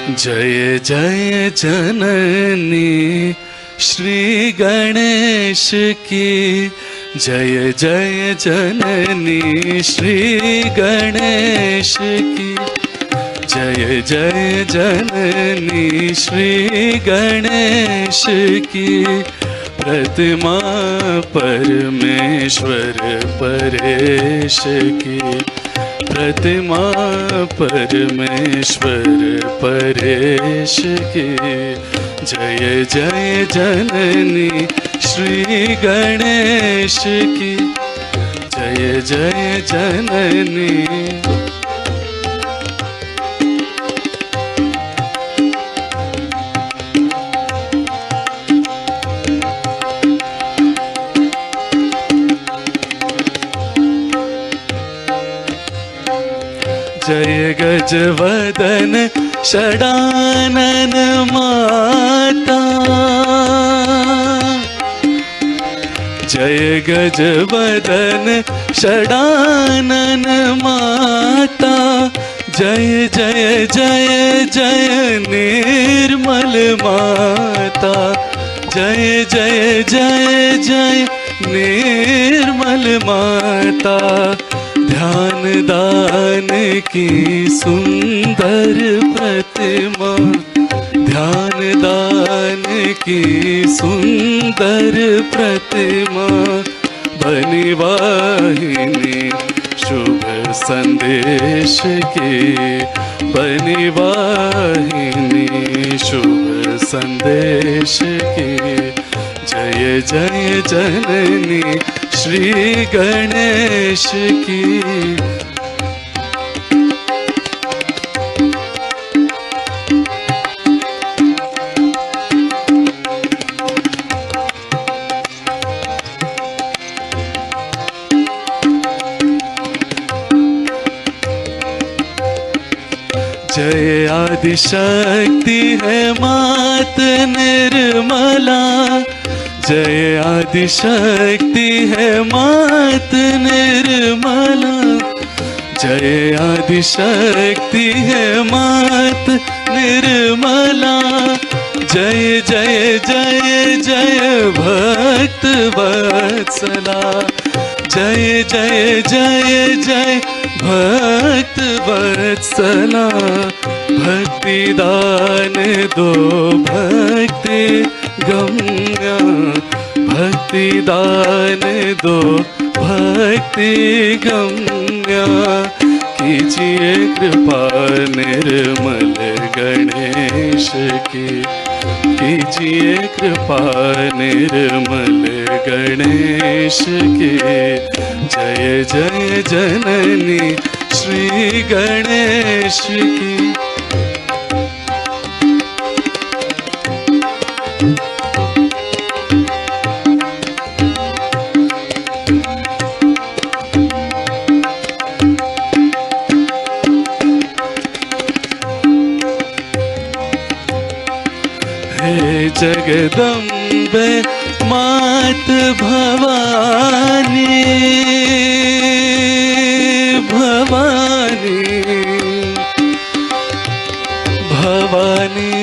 जय जय जननी श्री गणेश की, जय जय जननी श्री गणेश की, जय जय जननी श्री गणेश की। प्रतिमा परमेश्वर परेश की, प्रतिमा परमेश्वर परेश की। जय जय जननी श्री गणेश की, जय जय जननी। जय गजवदन षडानन माता, जय गजवदन षडानन माता। जय जय जय जय निर्मल माता, जय जय जय जय निर्मल माता। ध्यान दान की सुंदर प्रतिमा, ध्यान दान की सुंदर प्रतिमा। बनी वाहिनी शुभ संदेश की, बनी वाहिनी शुभ संदेश की। जय जय जननी श्री गणेश की। जय आदिशक्ति है मात निर्मला, जय आदिशक्ति है मात निर्मला, जय आदिशक्ति है मात निर्मला। जय जय जय जय भक्त वत्सला, जय जय जय जय भक्त वत्सला। भक्ति दान दो भक्ति गम्या, भक्ति दान दो भक्ति गम्या। कीजिए कृपा निर्मल गणेश की, कीजिए कृपा निर्मल गणेश की। जय जय जननी श्री गणेश की। हे जगदम्बे मात भवानी, भवानी भवानी।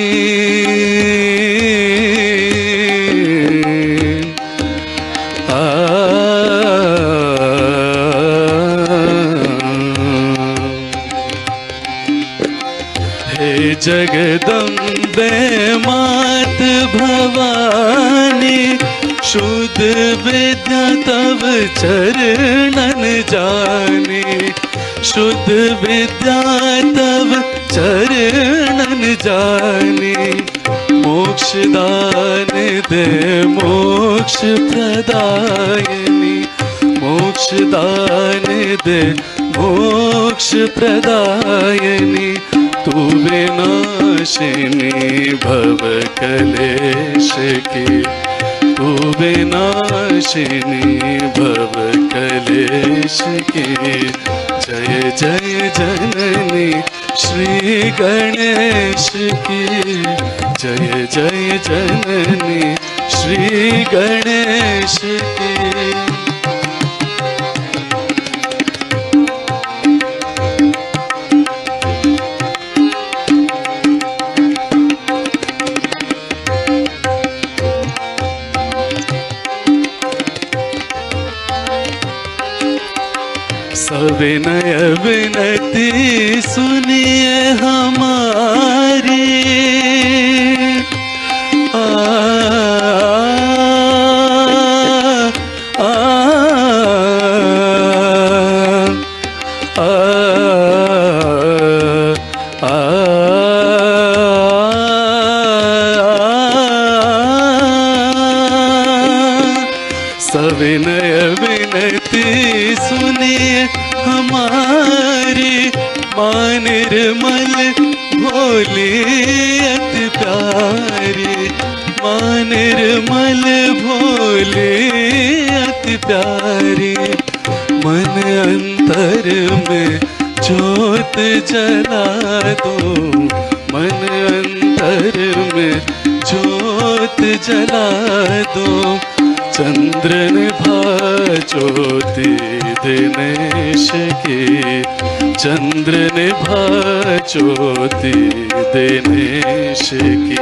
हे जगदम्बे मात भवानी, शुद्ध विद्या तव चरणन जानी, शुद्ध विद्या तव चरणन जानी। मोक्ष दान दे मोक्ष प्रदायिनी, मोक्ष दान दे मोक्ष प्रदायिनी। तू विनाशिनी भव कलेश की, तू विनाशिनी भव कलेश की। जय जय जननी श्री गणेश की, जय जय जननी श्री गणेश की। सविनय विनती सुनिए हमारी। आ, आ, आ, आ, सविनय विनती सुनिए हमारी। माँ निर्मल भोली अति प्यारी, माँ निर्मल भोली अति प्यारी। मन अंतर में ज्योत जला दो, मन अंतर में ज्योत जला दो। चंद्रन भा ज्योति दिनेश की, चंद्रन भा ज्योति दिनेश की।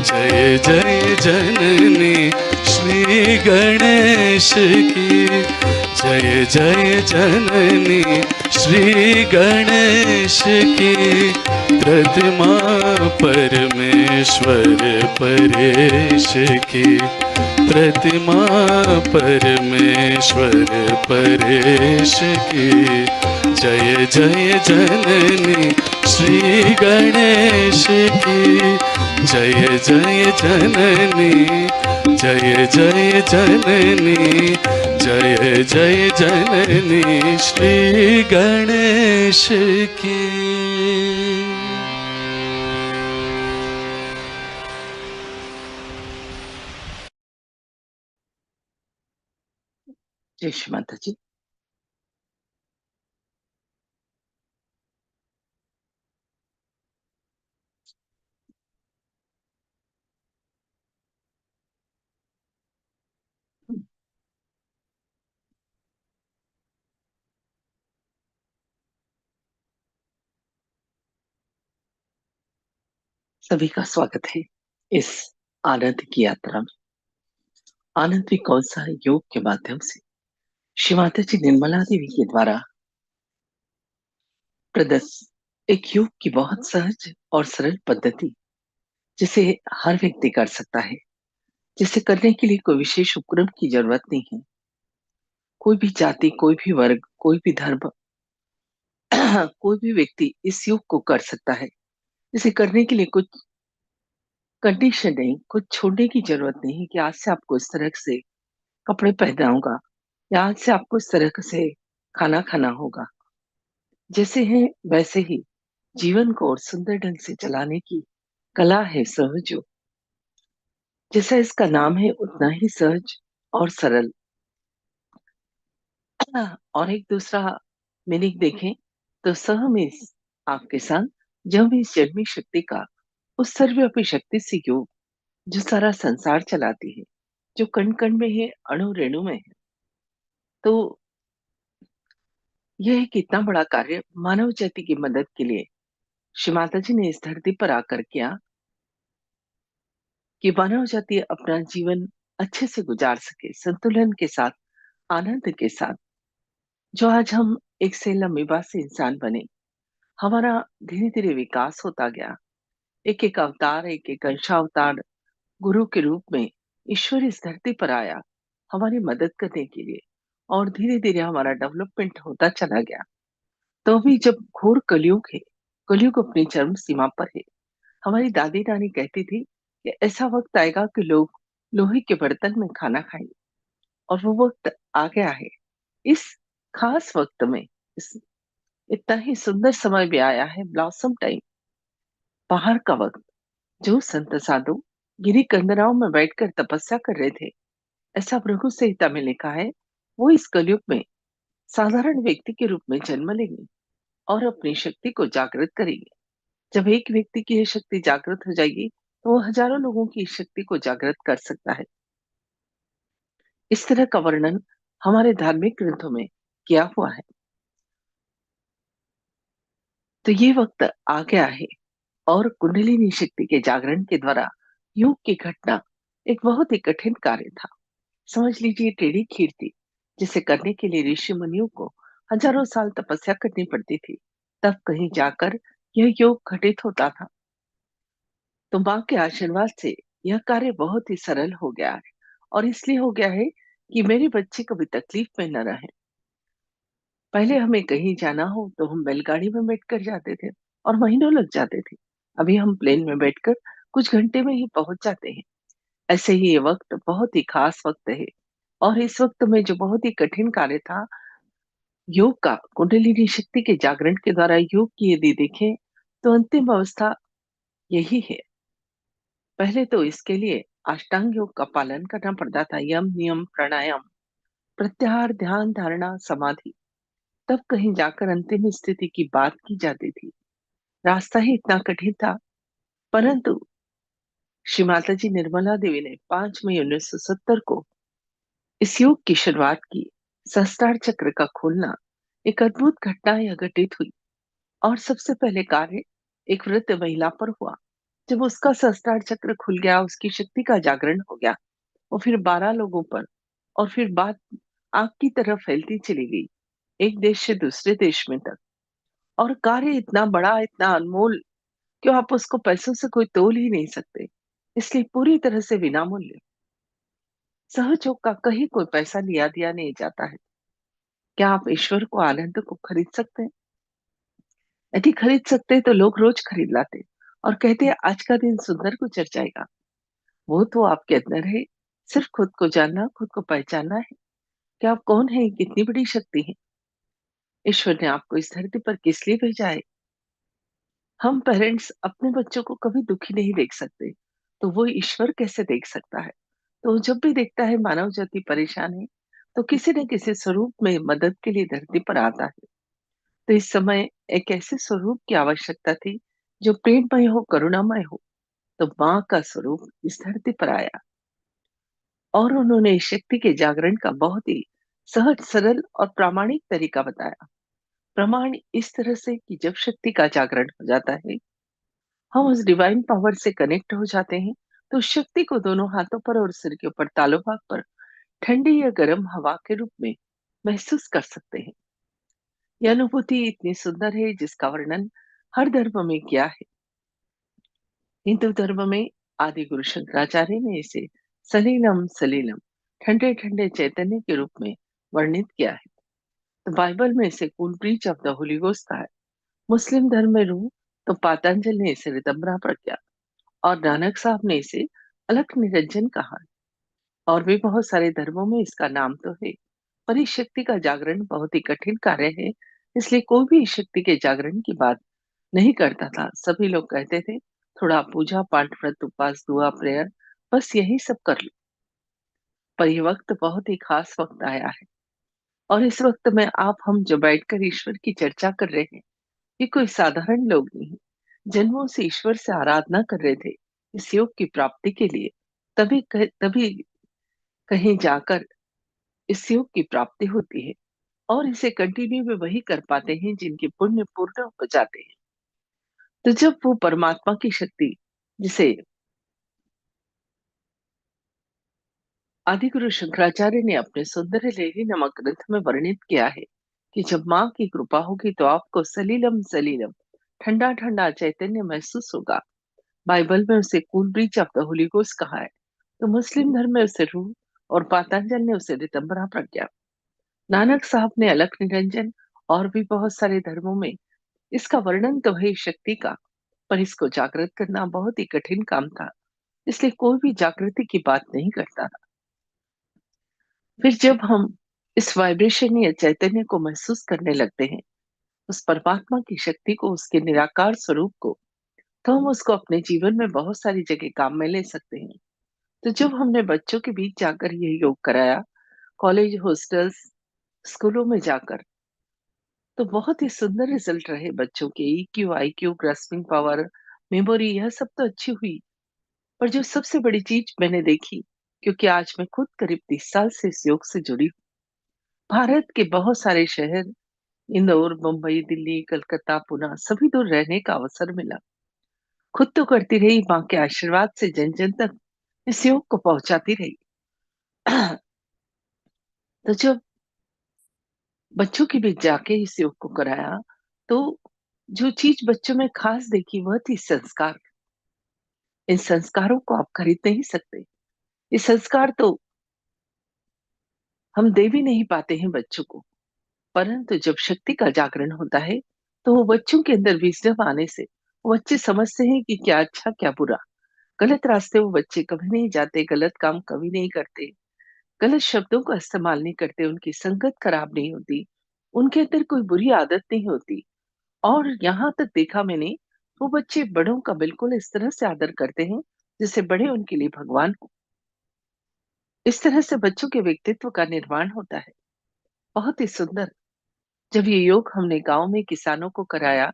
जय जय जननी श्री गणेश की, जय जय जननी श्री गणेश की। प्रतिमा परमेश्वर परेश की, प्रतिमा परमेश्वर परेश की। जय जय जननी श्री गणेश की, जय जय जननी, जय जय जननी, जय जय जननी श्री गणेश की। जय श्री माता जी। सभी का स्वागत है इस आनंद की यात्रा में। आनंद भी कौन सा है? योग के माध्यम से श्री माता जी निर्मला देवी के द्वारा प्रदत्त एक योग की बहुत सहज और सरल पद्धति, जिसे हर व्यक्ति कर सकता है, जिसे करने के लिए कोई विशेष उपक्रम की जरूरत नहीं है। कोई भी जाति, कोई भी वर्ग, कोई भी धर्म कोई भी व्यक्ति इस योग को कर सकता है। इसे करने के लिए कुछ कंडीशन नहीं, कुछ छोड़ने की जरूरत नहीं है कि आज से आपको इस तरह से कपड़े पहनना होगा या आज से आपको इस तरह से खाना खाना होगा। जैसे है वैसे ही जीवन को और सुंदर ढंग से चलाने की कला है सहज योग। जैसा इसका नाम है उतना ही सहज और सरल। और एक दूसरा मीनिंग देखें तो सह में आपके साथ जब इस जन्मी शक्ति का उस सर्वव्यापी शक्ति से योग, जो सारा संसार चलाती है, जो कण कण में है, अणु रेणु में है। तो यह एक इतना बड़ा कार्य मानव जाति की मदद के लिए श्री माता जी ने इस धरती पर आकर किया कि मानव जाति अपना जीवन अच्छे से गुजार सके, संतुलन के साथ, आनंद के साथ। जो आज हम एक सेल अमीबा से इंसान बने, हमारा धीरे धीरे विकास होता गया। एक एक अवतार, एक एक अंशावतार गुरु के रूप में ईश्वर इस धरती पर आया हमारी मदद करने के लिए, और धीरे धीरे हमारा डेवलपमेंट होता चला गया। तो भी जब घोर कलयुग है, कलयुग अपनी चरम सीमा पर है। हमारी दादी नानी कहती थी कि ऐसा वक्त आएगा कि लोग लोहे के बर्तन में खाना खाएंगे, और वो वक्त आ गया है। इस खास वक्त में इस इतना ही सुंदर समय भी आया है, ब्लॉसम टाइम, बाहर का वक्त। जो संत साधु गिरी कंदराओं में बैठकर तपस्या कर रहे थे, ऐसा भृगु संहिता में लिखा है, वो इस कलयुग में साधारण व्यक्ति के रूप में जन्म लेंगे और अपनी शक्ति को जागृत करेंगे। जब एक व्यक्ति की यह शक्ति जागृत हो जाएगी तो वो हजारों लोगों की इस शक्ति को जागृत कर सकता है। इस तरह का वर्णन हमारे धार्मिक ग्रंथों में किया हुआ है। तो ये वक्त आ गया है, और कुंडलिनी शक्ति के जागरण के द्वारा योग की घटना एक बहुत ही कठिन कार्य था। समझ लीजिए टेढ़ी खीर थी, जिसे करने के लिए ऋषि मुनियों को हजारों साल तपस्या करनी पड़ती थी, तब कहीं जाकर यह योग घटित होता था। तो माँ के आशीर्वाद से यह कार्य बहुत ही सरल हो गया है, और इसलिए हो गया है कि मेरे बच्चे कभी तकलीफ में न रहे। पहले हमें कहीं जाना हो तो हम बैलगाड़ी में बैठकर जाते थे और महीनों लग जाते थे। अभी हम प्लेन में बैठकर कुछ घंटे में ही पहुंच जाते हैं। ऐसे ही ये वक्त बहुत ही खास वक्त है, और इस वक्त में जो बहुत ही कठिन कार्य था योग का, कुंडलिनी शक्ति के जागरण के द्वारा योग की यदि देखें, तो अंतिम अवस्था यही है। पहले तो इसके लिए अष्टांग योग का पालन करना पड़ता था, यम नियम प्राणायाम प्रत्याहार ध्यान धारणा समाधि, तब कहीं जाकर अंतिम स्थिति की बात की जाती थी। रास्ता ही इतना कठिन था, परंतु श्री माता जी निर्मला देवी ने 5 मई 1970 को इस योग की शुरुआत की। सहस्त्रार चक्र का खुलना एक अद्भुत घटना यह घटित हुई, और सबसे पहले कार्य एक वृद्ध महिला पर हुआ। जब उसका सहस्त्रार चक्र खुल गया, उसकी शक्ति का जागरण हो गया, और फिर 12 लोगों पर, और फिर बात आग की तरह फैलती चली गई, एक देश से दूसरे देश में तक। और कार्य इतना बड़ा, इतना अनमोल कि आप उसको पैसों से कोई तोल ही नहीं सकते, इसलिए पूरी तरह से विनामूल्य सहयोग का कहीं कोई पैसा लिया दिया नहीं जाता है। क्या आप ईश्वर को, आनंद को खरीद सकते हैं? यदि खरीद सकते तो लोग रोज खरीद लाते और कहते आज का दिन सुंदर गुजर जाएगा। वो तो आपके अंदर है। सिर्फ खुद को जानना, खुद को पहचानना है कि आप कौन है, कितनी बड़ी शक्ति है। ईश्वर ने आपको इस धरती पर किस लिए भेजा है? हम पेरेंट्स अपने बच्चों को कभी दुखी नहीं देख सकते, तो वो ईश्वर कैसे देख सकता है? तो जब भी देखता है मानव जाति परेशान है, तो किसी न किसी स्वरूप में मदद के लिए धरती पर आता है। तो इस समय एक ऐसे स्वरूप की आवश्यकता थी जो प्रेममय हो, करुणामय हो। तो माँ का स्वरूप इस धरती पर आया, और उन्होंने इस शक्ति के जागरण का बहुत ही सहज, सरल और प्रामाणिक तरीका बताया। प्रमाण इस तरह से कि जब शक्ति का जागरण हो जाता है, हम उस डिवाइन पावर से कनेक्ट हो जाते हैं, तो उस शक्ति को दोनों हाथों पर और सिर के ऊपर तालू भाग पर ठंडी या गर्म हवा के रूप में महसूस कर सकते हैं। यह अनुभूति इतनी सुंदर है जिसका वर्णन हर धर्म में किया है। हिंदू धर्म में आदि गुरु शंकराचार्य ने इसे सलीलम सलीलम, ठंडे ठंडे चैतन्य के रूप में वर्णित किया है। तो बाइबल में इसे cool breach of the Holi ghost कहा है। मुस्लिम धर्म में रूह, तो पातंजल ने इसे रितंबरा प्रज्ञा, और नानक साहब ने इसे अलख निरंजन कहा है। और भी बहुत सारे धर्मों में इसका नाम तो है, पर इस शक्ति का जागरण बहुत ही कठिन कार्य है, इसलिए कोई भी इस शक्ति के जागरण की बात नहीं करता था। सभी लोग कहते थे थोड़ा पूजा पाठ, व्रत, उपवास, दुआ, प्रेयर, बस यही सब कर लो। पर ये वक्त बहुत ही खास वक्त आया है, और इस वक्त में आप हम जो बैठकर ईश्वर की चर्चा कर रहे हैं, ये कोई साधारण लोग नहीं, जन्मों से ईश्वर से आराधना कर रहे थे इस योग की प्राप्ति के लिए। तभी कहीं जाकर इस योग की प्राप्ति होती है, और इसे कंटिन्यू भी वही कर पाते हैं जिनके पुण्य पूर्ण हो जाते हैं। तो जब वो परमात्मा की शक्ति, जिसे आदिगुरु शंकराचार्य ने अपने सुंदर लेहरी नामक ग्रंथ में वर्णित किया है कि जब माँ की कृपा होगी तो आपको सलीलम सलीलम, ठंडा ठंडा चैतन्य महसूस होगा। बाइबल में उसे cool breach of the Holi ghost कहा है। तो मुस्लिम धर्म में उसे रूह, और पातंजल ने उसे रितंबरा प्रज्ञा, नानक साहब ने अलख निरंजन, और भी बहुत सारे धर्मों में इसका वर्णन तो है शक्ति का, पर इसको जागृत करना बहुत ही कठिन काम था, इसलिए कोई भी जागृति की बात नहीं करता था। फिर जब हम इस वाइब्रेशन या चैतन्य को महसूस करने लगते हैं, उस परमात्मा की शक्ति को, उसके निराकार स्वरूप को, तो हम उसको अपने जीवन में बहुत सारी जगह काम में ले सकते हैं। तो जब हमने बच्चों के बीच जाकर यह योग कराया, कॉलेज, हॉस्टल्स, स्कूलों में जाकर, तो बहुत ही सुंदर रिजल्ट रहे बच्चों के। EQ, IQ, grasping power, memory, यह सब तो अच्छी हुई, पर जो सबसे बड़ी चीज मैंने देखी, क्योंकि आज मैं खुद करीब 30 साल से इस योग से जुड़ी हूँ, भारत के बहुत सारे शहर, इंदौर, मुंबई, दिल्ली, कलकत्ता, पुणे, सभी दूर रहने का अवसर मिला। खुद तो करती रही, माँ के आशीर्वाद से जन जन तक इस योग को पहुंचाती रही। तो जब बच्चों के बीच जाके इस योग को कराया, तो जो चीज बच्चों में खास देखी वह थी संस्कार। इन संस्कारों को आप खरीद नहीं सकते। ये संस्कार तो हम दे भी नहीं पाते हैं बच्चों को, परंतु जब शक्ति का जागरण होता है, तो वो बच्चों के अंदर विजडम आने से वो बच्चे समझते हैं कि क्या अच्छा क्या बुरा। गलत रास्ते वो बच्चे कभी नहीं जाते, गलत काम कभी नहीं करते, गलत शब्दों का इस्तेमाल नहीं करते, उनकी संगत खराब नहीं होती, उनके अंदर कोई बुरी आदत नहीं होती। और यहाँ तक देखा मैंने, वो बच्चे बड़ों का बिल्कुल इस तरह से आदर करते हैं जैसे बड़े उनके लिए भगवान हो। इस तरह से बच्चों के व्यक्तित्व का निर्माण होता है। बहुत ही सुंदर। जब ये योग हमने गांव में किसानों को कराया,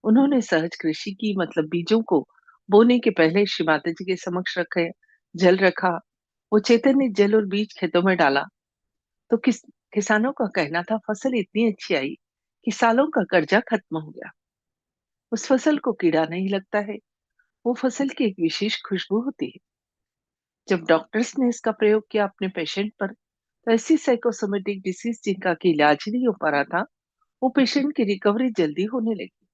उन्होंने सहज कृषि की मतलब बीजों को बोने के पहले श्री माता जी के समक्ष रखे, जल रखा, वो चैतन्य जल और बीज खेतों में डाला, तो किसानों का कहना था फसल इतनी अच्छी आई कि सालों का कर्जा खत्म हो गया। उस फसल को कीड़ा नहीं लगता है, वो फसल की एक विशेष खुशबू होती है। जब डॉक्टर्स ने इसका प्रयोग किया अपने पेशेंट पर, तो ऐसी साइकोसोमेटिक डिसीज जिनका कि इलाज ही नहीं हो पा रहा था, वो पेशेंट की रिकवरी जल्दी होने लगी।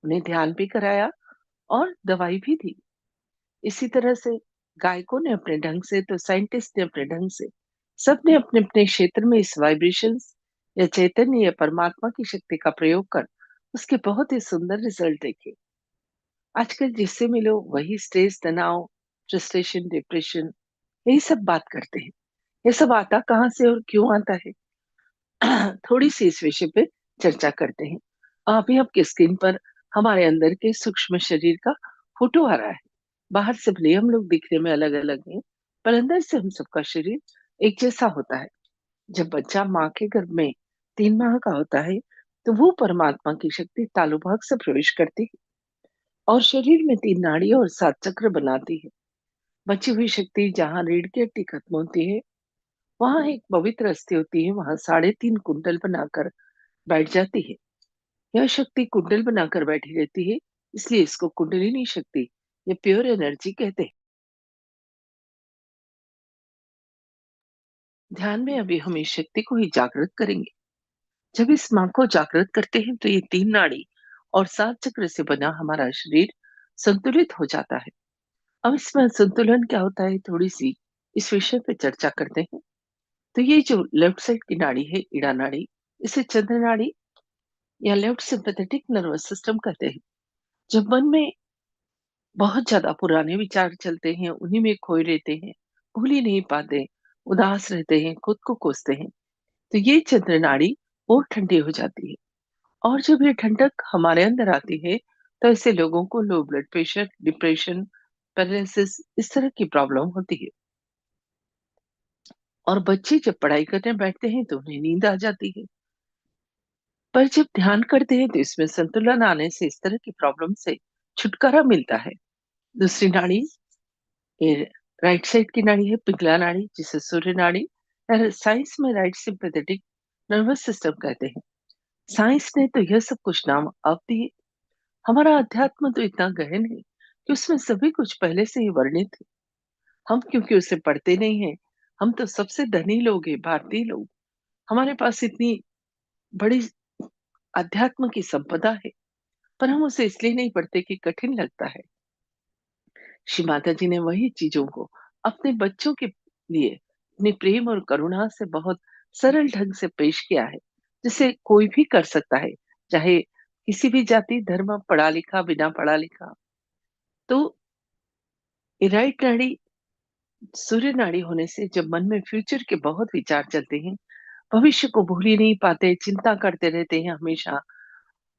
उन्हें ध्यान भी कराया और दवाई भी दी। इसी तरह से गायकों ने अपने ढंग से, तो साइंटिस्ट ने अपने ढंग से, सबने अपने अपने क्षेत्र में इस वाइब्रेशंस या चैतन्य या परमात्मा की शक्ति का प्रयोग कर उसके बहुत ही सुंदर रिजल्ट देखे। आजकल जिससे मिलो वही स्ट्रेस, तनाव, फ्रस्ट्रेशन, डिप्रेशन, यही सब बात करते हैं। ये सब आता कहाँ से और क्यों आता है? थोड़ी सी इस विषय पे चर्चा करते हैं। अभी आपकी स्क्रीन पर हमारे अंदर के सूक्ष्म शरीर का फोटो आ रहा है। बाहर से भले हम लोग दिखने में अलग अलग हैं, पर अंदर से हम सबका शरीर एक जैसा होता है। जब बच्चा माँ के गर्भ में 3 माह का होता है, तो वो परमात्मा की शक्ति तालु भाग से प्रवेश करती है और शरीर में 3 नाड़ी और 7 चक्र बनाती है। बची हुई शक्ति जहाँ रीढ़ की हड्डी खत्म होती है, वहां एक पवित्र अस्थि होती है, वहां 3.5 कुंडल बनाकर बैठ जाती है। यह शक्ति कुंडल बनाकर बैठी रहती है, इसलिए इसको कुंडलिनी शक्ति या प्योर एनर्जी कहते हैं। ध्यान में अभी हम इस शक्ति को ही जागृत करेंगे। जब इस मां को जागृत करते हैं, तो ये 3 नाड़ी और 7 चक्र से बना हमारा शरीर संतुलित हो जाता है। अब इसमें संतुलन क्या होता है, थोड़ी सी इस विषय पे चर्चा करते हैं। तो ये जो लेफ्ट साइड की नाड़ी है, इड़ा नाड़ी, इसे चंद्र नाड़ी या लेफ्ट सिंपैथेटिक नर्वस सिस्टम कहते हैं। जब मन में बहुत ज्यादा पुराने विचार चलते हैं, उन्हीं में खोए रहते हैं, भूल ही नहीं पाते, उदास रहते हैं, खुद को कोसते हैं, तो ये चंद्र नाड़ी और ठंडी हो जाती है। और जब ये ठंडक हमारे अंदर आती है, तो ऐसे लोगों को low blood pressure, depression, paralysis, इस तरह की प्रॉब्लम होती है। और बच्चे जब पढ़ाई करने बैठते हैं, तो उन्हें नींद आ जाती है। पर जब ध्यान करते हैं, तो इसमें संतुलन आने से इस तरह की प्रॉब्लम से छुटकारा मिलता है। दूसरी नाड़ी, ये राइट साइड की नाड़ी है, पिंगला नाड़ी, जिसे सूर्य नाड़ी या साइंस में राइट सिंपैथेटिक नर्वस सिस्टम कहते हैं। साइंस ने तो यह सब कुछ नाम अब दिए। हमारा अध्यात्म तो इतना गहन है कि उसमें सभी कुछ पहले से ही वर्णित है। हम क्योंकि उसे पढ़ते नहीं है, हम तो सबसे धनी लोग हैं, भारतीय लोग। हमारे पास इतनी बड़ी अध्यात्म की संपदा है, पर हम उसे इसलिए नहीं पढ़ते कि कठिन लगता है। श्री माता जी ने वही चीजों को अपने बच्चों के लिए अपने प्रेम और करुणा से बहुत सरल ढंग से पेश किया है, जिसे कोई भी कर सकता है, चाहे किसी भी जाति, धर्म, पढ़ा लिखा, बिना पढ़ा लिखा। तो ये राइट नाड़ी, सूर्य नाड़ी होने से जब मन में फ्यूचर के बहुत विचार चलते हैं, भविष्य को भूल ही नहीं पाते, चिंता करते रहते हैं हमेशा,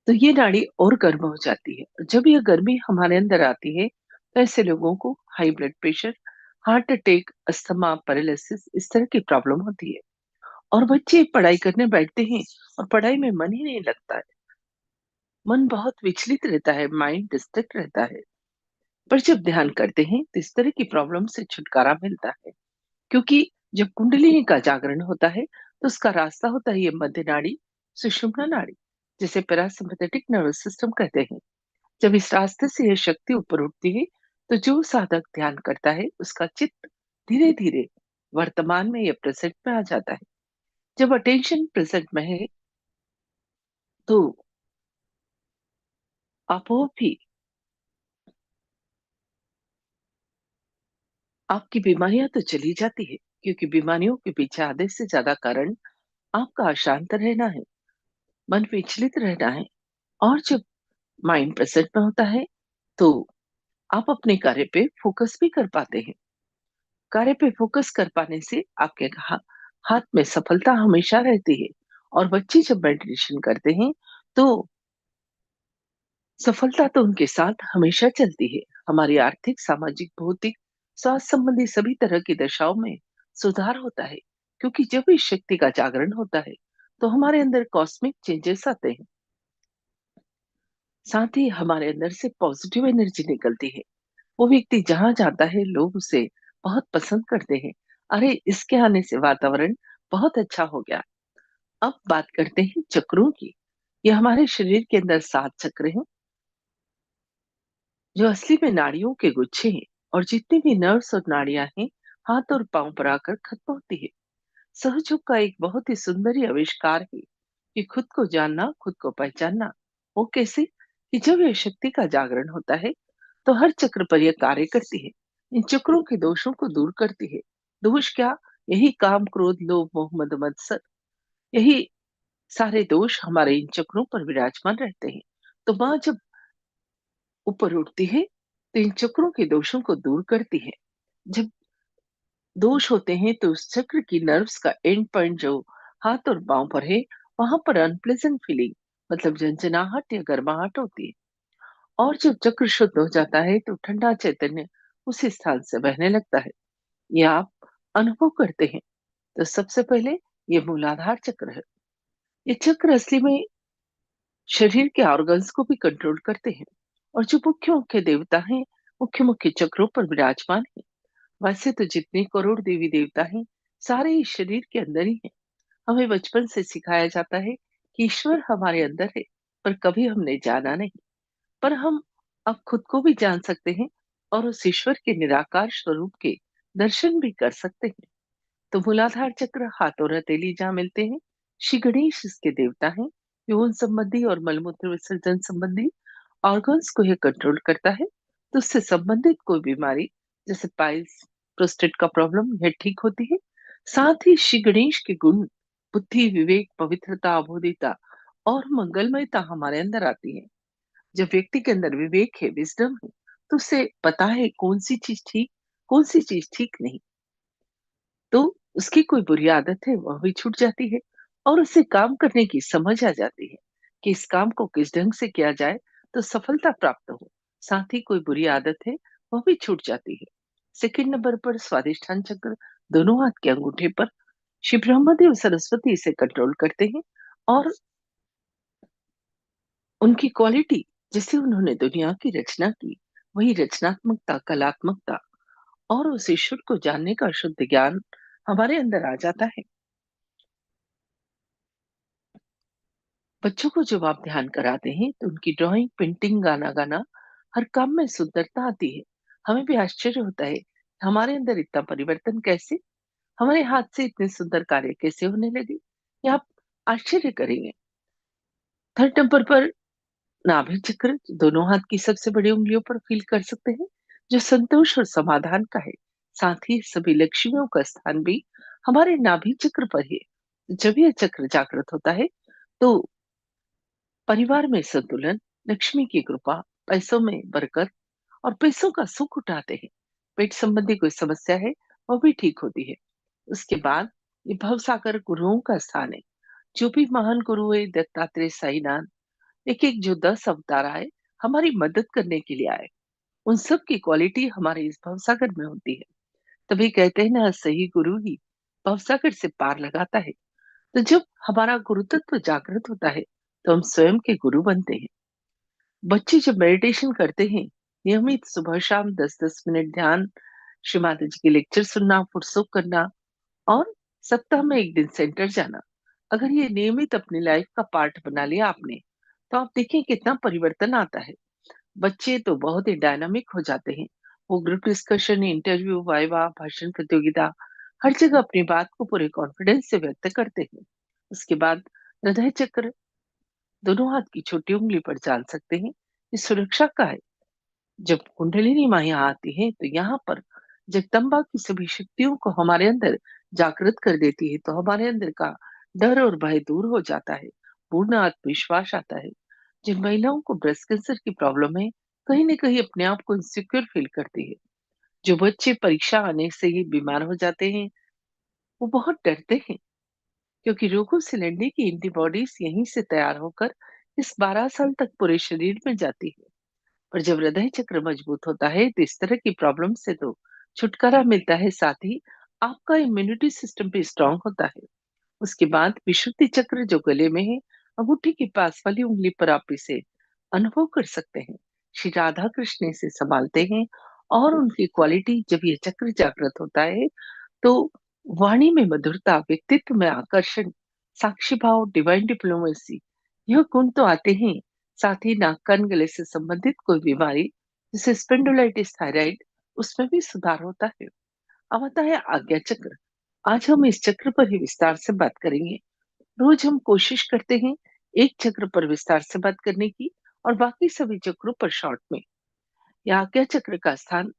तो ये नाड़ी और गर्म हो जाती है। जब यह गर्मी हमारे अंदर आती है, तो ऐसे लोगों को high blood pressure, heart attack, asthma, paralysis, इस तरह की प्रॉब्लम होती है। और बच्चे पढ़ाई करने बैठते हैं और पढ़ाई में मन ही नहीं लगता है, मन बहुत विचलित रहता है, माइंड डिस्ट्रैक्ट रहता है। पर जब ध्यान करते हैं, तो इस तरह की प्रॉब्लम से छुटकारा मिलता है, क्योंकि जब कुंडलिनी का जागरण होता है, तो उसका रास्ता होता है ये मध्य नाड़ी, सुषुम्ना नाड़ी, जिसे पैरासिम्पथेटिक नर्वस सिस्टम कहते हैं। जब इस रास्ते से यह शक्ति ऊपर उठती है, तो जो साधक ध्यान करता है, उसका चित्त धीरे धीरे वर्तमान में या प्रेजेंट में आ जाता है। जब अटेंशन प्रेजेंट में है, तो आपोआप ही आपकी बीमारियां तो चली जाती है, क्योंकि बीमारियों के पीछे आधे से ज्यादा कारण आपका अशांत रहना है, मन विचलित रहना है। और जब माइंड प्रेजेंट में होता है, तो आप अपने कार्य पे फोकस भी कर पाते हैं। कार्य पे फोकस कर पाने से आपके हाथ में सफलता हमेशा रहती है। और बच्चे जब मेडिटेशन करते हैं, तो सफलता तो उनके साथ हमेशा चलती है। हमारी आर्थिक, सामाजिक, भौतिक, स्वास्थ्य संबंधी सभी तरह की दशाओं में सुधार होता है, क्योंकि जब इस शक्ति का जागरण होता है, तो हमारे अंदर कॉस्मिक चेंजेस आते हैं। साथ ही हमारे अंदर से पॉजिटिव एनर्जी निकलती है। वो व्यक्ति जहां जाता है, लोग उसे बहुत पसंद करते हैं। अरे, इसके आने से वातावरण बहुत अच्छा हो गया। अब बात करते हैं चक्रों की। ये हमारे शरीर के अंदर 7 चक्र हैं, जो असली में नाड़ियों के गुच्छे हैं। और जितनी भी नर्व्स और नाड़ियां हैं, हाथ और पांव पर आकर खत्म होती है। सहयोग का एक बहुत ही सुंदर ही आविष्कार है कि खुद को जानना, खुद को पहचानना। वो कैसे? कि जब यह शक्ति का जागरण होता है, तो हर चक्र पर यह कार्य करती है। इन चक्रों के दोषों को दूर करती है। दोष क्या? यही काम, क्रोध, लोभ, मोह, मद, मत्सर, यही सारे दोष हमारे इन चक्रों पर विराजमान रहते हैं। तो माँ जब ऊपर उठती है, तो इन चक्रों के दोषों को दूर करती है। जब दोष होते हैं, तो उस चक्र की नर्व्स का एंड पॉइंट जो हाथ और पांव पर है, वहां पर अनप्लेजेंट फीलिंग, मतलब झंझनाहट या गर्माहट होती है। और जब चक्र शुद्ध हो जाता है, तो ठंडा चैतन्य उसी स्थान से बहने लगता है। ये आप अनुभव करते हैं। तो सबसे पहले ये मूलाधार चक्र है। ये चक्र असली में शरीर के ऑर्गन्स को भी कंट्रोल करते हैं। और जो मुख्य मुख्य देवता हैं, मुख्य मुख्य चक्रों पर विराजमान है। वैसे तो जितने करोड़ देवी देवता हैं, सारे इस शरीर के अंदर ही हैं। हमें बचपन से सिखाया जाता है कि ईश्वर हमारे अंदर है, पर कभी हमने जाना नहीं। पर हम अब खुद को भी जान सकते हैं, और उस ईश्वर के निराकार स्वरूप के दर्शन भी कर सकते हैं। तो मूलाधार चक्र हाथ और हथेली जहाँ मिलते हैं, श्री गणेश इसके देवता हैं। यौन संबंधी और मलमूत्र विसर्जन संबंधी ऑर्गन्स को यह कंट्रोल करता है। तो उससे संबंधित कोई बीमारी, जैसे पाइल्स, प्रोस्टेट का प्रॉब्लम, यह ठीक होती है। साथ ही श्री गणेश के गुण, बुद्धि, विवेक, पवित्रता, अबोधिता और मंगलमयता हमारे अंदर आती है। जब व्यक्ति के अंदर विवेक है, विजडम है, तो उसे पता है कौन सी चीज ठीक, कौन सी चीज ठीक नहीं। तो उसकी कोई बुरी आदत है, वह भी छूट जाती है। और उसे काम करने की समझ आ जाती है कि इस काम को किस ढंग से किया जाए तो सफलता प्राप्त हो। साथ ही कोई बुरी आदत है, वह भी छूट जाती है। सेकंड नंबर पर स्वादिष्ठान चक्र, दोनों हाथ के अंगूठे पर श्री ब्रह्मदेव सरस्वती इसे कंट्रोल करते हैं। और उनकी क्वालिटी, जिसे उन्होंने दुनिया की रचना की, वही रचनात्मकता, कलात्मकता और उस ईश्वर को जानने का शुद्ध ज्ञान हमारे अंदर आ जाता है। बच्चों को जब आप ध्यान कराते हैं, तो उनकी ड्राइंग, पेंटिंग, गाना गाना, हर काम में सुंदरता आती है। हमें भी आश्चर्य होता है, हमारे अंदर इतना परिवर्तन कैसे, हमारे हाथ से इतने सुंदर कार्य कैसे होने लगे। ये आप आश्चर्य करेंगे। थर्ड नंबर पर नाभि चक्र, दोनों हाथ की सबसे बड़ी उंगलियों पर फील कर सकते हैं, जो संतोष और समाधान का है। साथ ही सभी लक्ष्मियों का स्थान भी हमारे नाभि चक्र पर है। जब यह चक्र जागृत होता है, तो परिवार में संतुलन, लक्ष्मी की कृपा, पैसों में बरकत और पैसों का सुख उठाते हैं। पेट संबंधी कोई समस्या है, वो भी ठीक होती है। उसके बाद ये भवसागर गुरुओं का स्थान है। जो भी महान गुरु है, दत्तात्रेय, साईनाथ, एक एक जो 10 अवतार आए, हमारी मदद करने के लिए आए, उन सब की क्वालिटी हमारे इस भवसागर में होती है। तभी कहते हैं ना, सही गुरु ही भवसागर से पार लगाता है। तो जब हमारा गुरु तत्व जागृत होता है, तो हम स्वयं के गुरु बनते हैं। बच्चे जब मेडिटेशन करते हैं, नियमित सुबह शाम 10-10 मिनट ध्यान, श्री माता जी के लेक्चर सुनना, फुटसुक करना और सप्ताह में 1 दिन सेंटर जाना, अगर ये नियमित अपनी लाइफ का पार्ट बना लिया आपने, तो आप देखिए कितना परिवर्तन आता है। बच्चे तो बहुत ही डायनामिक हो जाते हैं। वो ग्रुप डिस्कशन, इंटरव्यू, वाइवा, भाषण प्रतियोगिता, हर जगह अपनी बात को पूरे कॉन्फिडेंस से व्यक्त करते हैं। उसके बाद हृदय चक्र, दोनों हाथ की छोटी उंगली पर जान सकते हैं कि सुरक्षा का है। जब कुंडलिनी माँ यहाँ आती है तो यहाँ पर जगदम्बा की सभी शक्तियों को हमारे अंदर जागृत कर देती है, तो हमारे अंदर का डर और भय दूर हो जाता है, पूर्ण आत्मविश्वास आता है। जिन महिलाओं को ब्रेस्ट कैंसर की प्रॉब्लम है, कहीं ना कहीं अपने आप को इनसिक्योर फील करती है। जो बच्चे परीक्षा आने से ही बीमार हो जाते हैं, वो बहुत डरते हैं, क्योंकि रोगों से लड़ने की एंटीबॉडीज यहीं से तैयार होकर इस 12 साल तक पूरे शरीर में जाती है। पर जब हृदय चक्र मजबूत होता है तो इस तरह की प्रॉब्लम से तो छुटकारा मिलता है, साथ ही आपका इम्यूनिटी सिस्टम भी स्ट्रांग होता है। उसके बाद विशुद्धि चक्र जो गले में है, अंगूठी के पास वाली उंगली पर आप इसे अनुभव कर सकते हैं। श्री राधा कृष्ण इसे संभालते हैं, और उनकी क्वालिटी जब ये चक्र जागृत होता है तो वाणी में मधुरता, व्यक्तित्व में आकर्षण, साक्षी भाव, डिवाइन डिप्लोमेसी, यह गुण तो आते हैं। साथ ही नाक कान गले से संबंधित कोई बीमारी जैसे स्पेंडोलाइटिस, थायराइड, उसमें भी सुधार होता है। अब आता है आज्ञा चक्र। आज हम इस चक्र पर ही विस्तार से बात करेंगे। रोज हम कोशिश करते हैं एक चक्र पर विस्तार से बात करने की, और बाकी सभी चक्रों पर शॉर्ट में। यह आज्ञा चक्र का स्थान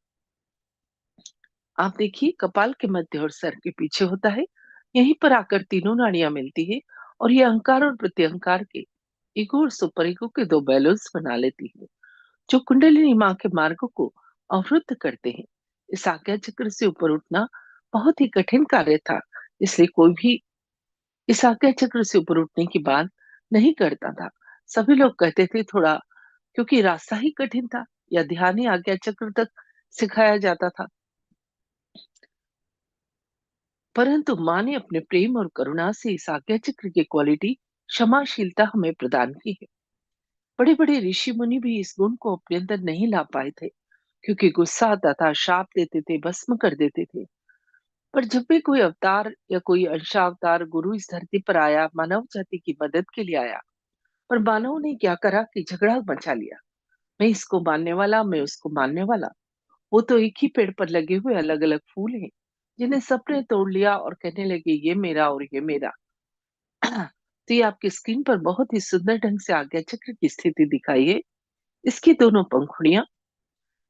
आप देखिए कपाल के मध्य और सर के पीछे होता है। यहीं पर आकर तीनों नाड़ियां मिलती है, और ये अहंकार और प्रत्यहंकार के, ईगो और सुपर ईगो के दो बैलेंस बना लेती है, जो कुंडलिनी माँ के मार्ग को अवरुद्ध करते हैं। इस आज्ञा चक्र से ऊपर उठना बहुत ही कठिन कार्य था, इसलिए कोई भी इस आज्ञा चक्र से ऊपर उठने की बात नहीं करता था। सभी लोग कहते थे थोड़ा, क्योंकि रास्ता ही कठिन था, या ध्यान ही आज्ञा चक्र तक सिखाया जाता था। परंतु माँ ने अपने प्रेम और करुणा से इस आज्ञा चक्र की क्वालिटी, क्षमाशीलता, हमें प्रदान की है। बड़े बड़े ऋषि मुनि भी इस गुण को अपने अंदर नहीं ला पाए थे, क्योंकि गुस्सा आता था, शाप देते थे, भस्म कर देते थे। पर जब भी कोई अवतार या कोई अंशावतार गुरु इस धरती पर आया, मानव जाति की मदद के लिए आया, पर मानव ने क्या करा कि झगड़ा मचा लिया। मैं इसको मानने वाला, मैं उसको मानने वाला। वो तो एक ही पेड़ पर लगे हुए अलग अलग फूल हैं, जिन्हें सबने तोड़ लिया और कहने लगे ये मेरा और ये मेरा। तो ये आपकी स्क्रीन पर बहुत ही सुंदर ढंग से आज्ञा चक्र की स्थिति दिखाई है। इसकी दोनों पंखुड़ियां,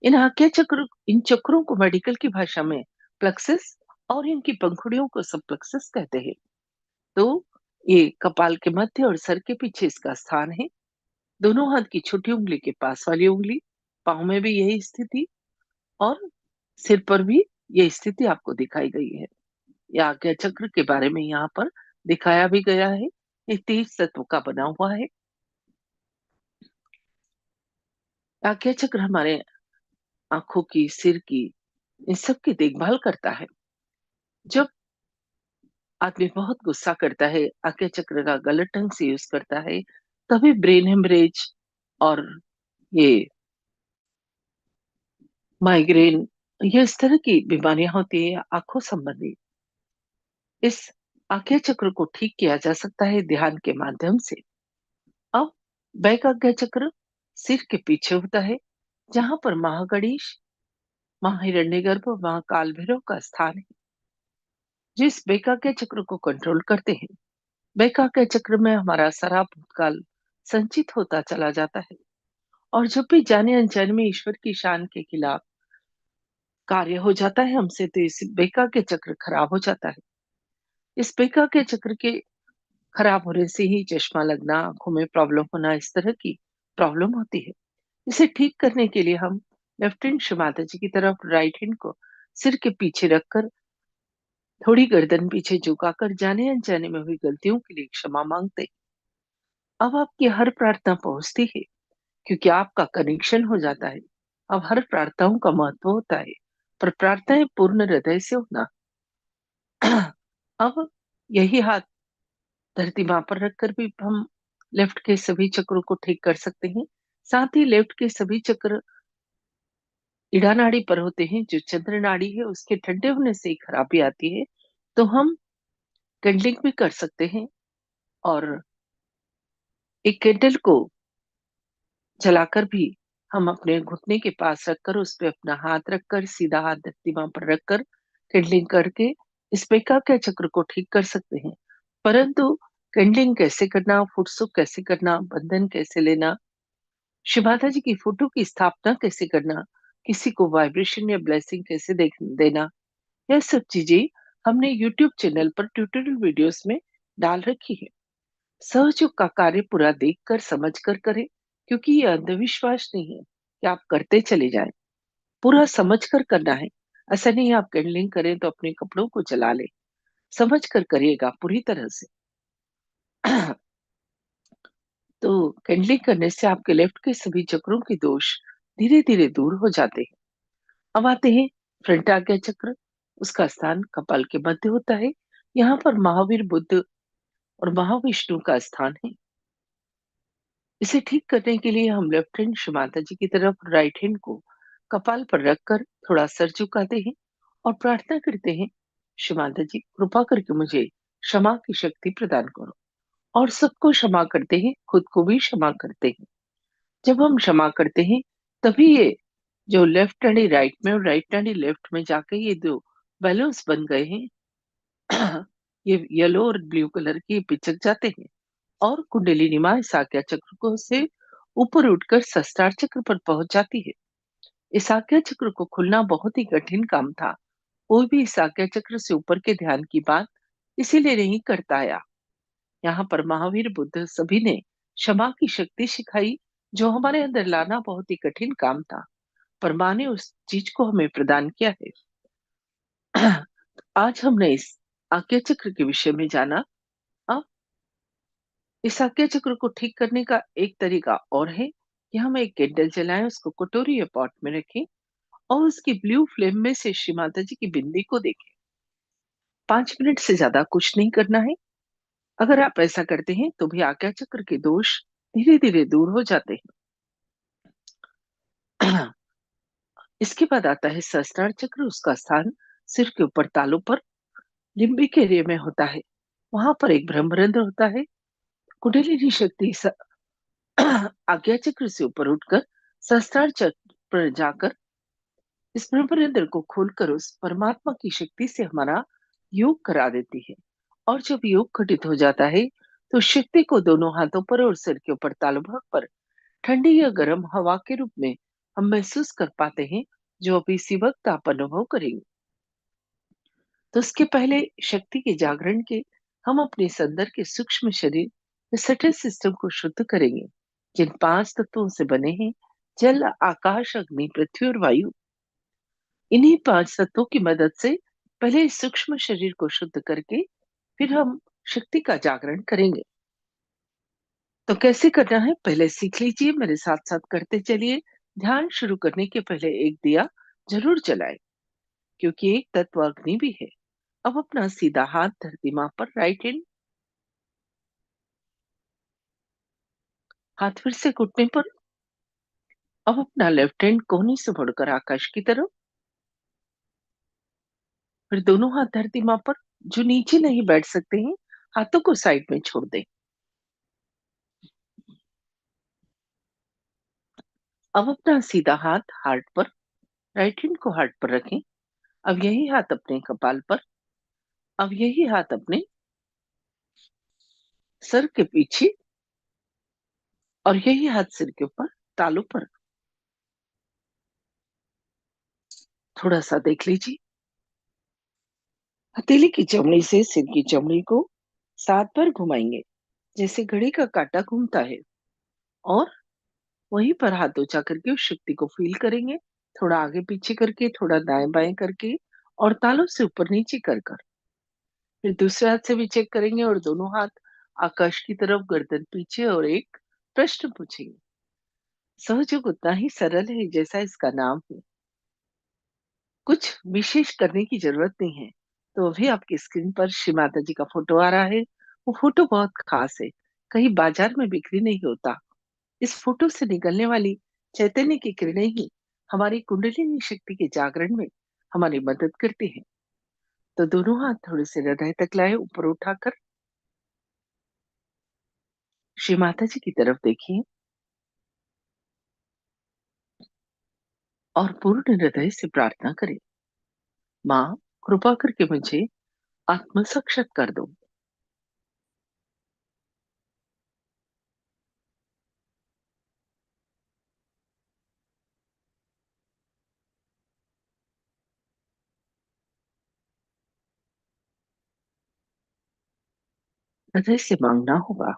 इन चक्रों को मेडिकल की भाषा में प्लक्सस, और इनकी पंखुड़ियों को सब प्लक्सस कहते हैं। तो ये कपाल के मध्य और सर के पीछे इसका स्थान है। दोनों हाथ की छोटी उंगली के पास वाली उंगली, पाँव में भी यही स्थिति, और सिर पर भी ये स्थिति आपको दिखाई गई है। या आज्ञा चक्र के बारे में यहाँ पर दिखाया भी गया है। ये 30 तत्व का बना हुआ है। आज्ञा चक्र हमारे आंखों की, सिर की, इन सब की देखभाल करता है। जब आदमी बहुत गुस्सा करता है, आज्ञा चक्र का गलत ढंग से यूज करता है, तभी ब्रेन हेमरेज और ये माइग्रेन, ये इस तरह की बीमारियां होती है आंखों संबंधी। इस आज्ञा चक्र को ठीक किया जा सकता है ध्यान के माध्यम से। अब बैक आज्ञा चक्र सिर के पीछे होता है, जहां पर महागणेश, महाहिरण्यगर्भ और महाकाल भैरव का स्थान है, जो इस बैकाग्य चक्र को कंट्रोल करते हैं। बैकाग्य चक्र में हमारा सारा भूतकाल संचित होता चला जाता है, और जब भी जाने अनजाने में ईश्वर की शान के खिलाफ कार्य हो जाता है हमसे, तो इस बैकाग्य चक्र खराब हो जाता है। इस बैकाग्य चक्र के खराब होने से ही चश्मा लगना, आंखों में प्रॉब्लम होना, इस तरह की प्रॉब्लम होती है। इसे ठीक करने के लिए हम लेफ्ट हैंड श्री माता जी की तरफ, राइट हैंड को सिर के पीछे रखकर, थोड़ी गर्दन पीछे झुकाकर जाने अनजाने में हुई गलतियों के लिए क्षमा मांगते हैं। अब आपकी हर प्रार्थना पहुंचती है, क्योंकि आपका कनेक्शन हो जाता है। अब हर प्रार्थनाओं का महत्व होता है, पर प्रार्थनाएं पूर्ण हृदय से होना। अब यही हाथ धरती मां पर रखकर भी हम लेफ्ट के सभी चक्रों को ठीक कर सकते हैं। साथ ही लेफ्ट के सभी चक्र इड़ा नाड़ी पर होते हैं, जो चंद्र नाड़ी है उसके ठंडे होने से ही खराबी आती है। तो हम कैंडलिंग भी कर सकते हैं, और एक कैंडल को जलाकर भी हम अपने घुटने के पास रखकर, उस पे अपना हाथ रखकर, सीधा हाथ धरती मां पर रखकर कैंडलिंग करके इस पेका के चक्र को ठीक कर सकते हैं। परंतु कैंडलिंग कैसे करना, फुटसुक कैसे करना, बंधन कैसे लेना, शिव माता जी की फोटो की स्थापना कैसे करना, किसी को वाइब्रेशन या ब्लेसिंग कैसे देना, यह सब चीजें हमने यूट्यूब चैनल पर ट्यूटोरियल वीडियोस में डाल रखी है। सहयोग का कार्य पूरा देखकर समझकर करें, क्योंकि ये अंधविश्वास नहीं है कि आप करते चले जाएं। पूरा समझकर करना है। ऐसा नहीं है आप कैंडलिंग करें तो अपने कपड़ों को जला लें। समझ कर करिएगा पूरी तरह से। तो कैंडलिंग करने से आपके लेफ्ट के सभी चक्रों के दोष धीरे धीरे दूर हो जाते हैं। अब आते हैं फ्रंट आज्ञा चक्र। उसका स्थान कपाल के मध्य होता है। यहाँ पर महावीर बुद्ध और महाविष्णु का स्थान है। इसे ठीक करने के लिए हम लेफ्ट हैंड शिव माता जी की तरफ, राइट हैंड को कपाल पर रखकर थोड़ा सर झुकाते हैं और प्रार्थना करते हैं, शिव माता जी कृपा करके मुझे क्षमा की शक्ति प्रदान करो। और सबको क्षमा करते हैं, खुद को भी क्षमा करते हैं। जब हम क्षमा करते हैं तभी ये जो लेफ्ट हैंड राइट में और राइट हैंड लेफ्ट में जाके ये दो बैलेंस बन गए हैं, ये येलो और ब्लू कलर के पिचक जाते हैं और कुंडलिनी मां इस आज्ञा चक्र को से ऊपर उठकर सहस्त्रार चक्र पर पहुंच जाती है। इस आज्ञा चक्र को खुलना बहुत ही कठिन काम था। कोई भी इस आज्ञा चक्र से ऊपर के ध्यान की बात इसीलिए नहीं करता आया। यहाँ पर महावीर बुद्ध सभी ने क्षमा की शक्ति सिखाई, जो हमारे अंदर लाना बहुत ही कठिन काम था, पर माँ ने उस चीज को हमें प्रदान किया है। आज हमने इस आज्ञा चक्र के विषय में जाना। अब इस आज्ञा चक्र को ठीक करने का एक तरीका और है कि हम एक कैंडल जलाएं, उसको कटोरी या पॉट में रखें और उसकी ब्लू फ्लेम में से श्री माता जी की बिंदी को देखें। 5 मिनट से ज्यादा कुछ नहीं करना है। अगर आप ऐसा करते हैं तो भी आज्ञा चक्र के दोष धीरे धीरे दूर हो जाते हैं। इसके बाद आता है सहस्त्रार चक्र। उसका स्थान सिर के ऊपर तालू पर लिम्बिक एरिया में होता है। वहां पर एक ब्रह्मरंध्र होता है। कुंडलिनी शक्ति आज्ञा चक्र से ऊपर उठकर सहस्त्रार चक्र पर जाकर इस ब्रह्मरंध्र को खोलकर उस परमात्मा की शक्ति से हमारा योग करा देती है। और जब योग घटित हो जाता है तो शक्ति को दोनों हाथों पर और सिर के ऊपर तालु भाग पर ठंडी या गर्म हवा के रूप में हम महसूस कर पाते हैं, जो अभी इसी वक्त आप अनुभव करेंगे। तो उसके पहले शक्ति के जागरण के हम अपने इस अंदर के सूक्ष्म शरीर या सटल सिस्टम को शुद्ध करेंगे, जिन 5 तत्वों से बने हैं: जल, आकाश, अग्नि, पृथ्वी और वायु। इन्हीं 5 तत्वों की मदद से पहले इस सूक्ष्म शरीर को शुद्ध करके फिर हम शक्ति का जागरण करेंगे। तो कैसे करना है पहले सीख लीजिए, मेरे साथ साथ करते चलिए। ध्यान शुरू करने के पहले एक दिया जरूर जलाएं, क्योंकि एक तत्व अग्नि भी है। अब अपना सीधा हाथ धरती मां पर, राइट हैंड हाथ फिर से घुटने पर। अब अपना लेफ्ट हैंड कोहनी से मुड़कर आकाश की तरफ, फिर दोनों हाथ धरती मां पर। जो नीचे नहीं बैठ सकते हैं, हाथों को साइड में छोड़ दें। अब अपना सीधा हाथ हार्ट पर, राइट हैंड को हार्ट पर रखें। अब यही हाथ अपने कपाल पर, अब यही हाथ अपने सर के पीछे और यही हाथ सिर के ऊपर तालू पर। थोड़ा सा देख लीजिए। हथेली की चमड़ी से सिर की चमड़ी को 7 बार घुमाएंगे, जैसे घड़ी का काटा घूमता है। और वहीं पर हाथ ऊंचा करके उस शक्ति को फील करेंगे, थोड़ा आगे पीछे करके, थोड़ा दाएं बाएं करके और तालू से ऊपर नीचे कर कर। फिर दूसरे हाथ से भी चेक करेंगे और दोनों हाथ आकाश की तरफ, गर्दन पीछे, और एक प्रश्न पूछेंगे। सहयोग उतना ही सरल है जैसा इसका नाम है। कुछ विशेष करने की जरूरत नहीं है। तो अभी आपकी स्क्रीन पर श्री माता जी का फोटो आ रहा है। वो फोटो बहुत खास है, कहीं बाजार में बिक्री नहीं होता। इस फोटो से निकलने वाली चैतन्य की किरणें ही हमारी कुंडलिनी शक्ति के जागरण में हमारी मदद करती हैं। तो दोनों हाथ थोड़े से हृदय तक लाए, ऊपर उठाकर श्री माता जी की तरफ देखिए और पूर्ण हृदय से प्रार्थना करें, माँ कृपा करके मुझे आत्म साक्षात्कार दो। हृदय से मांगना होगा,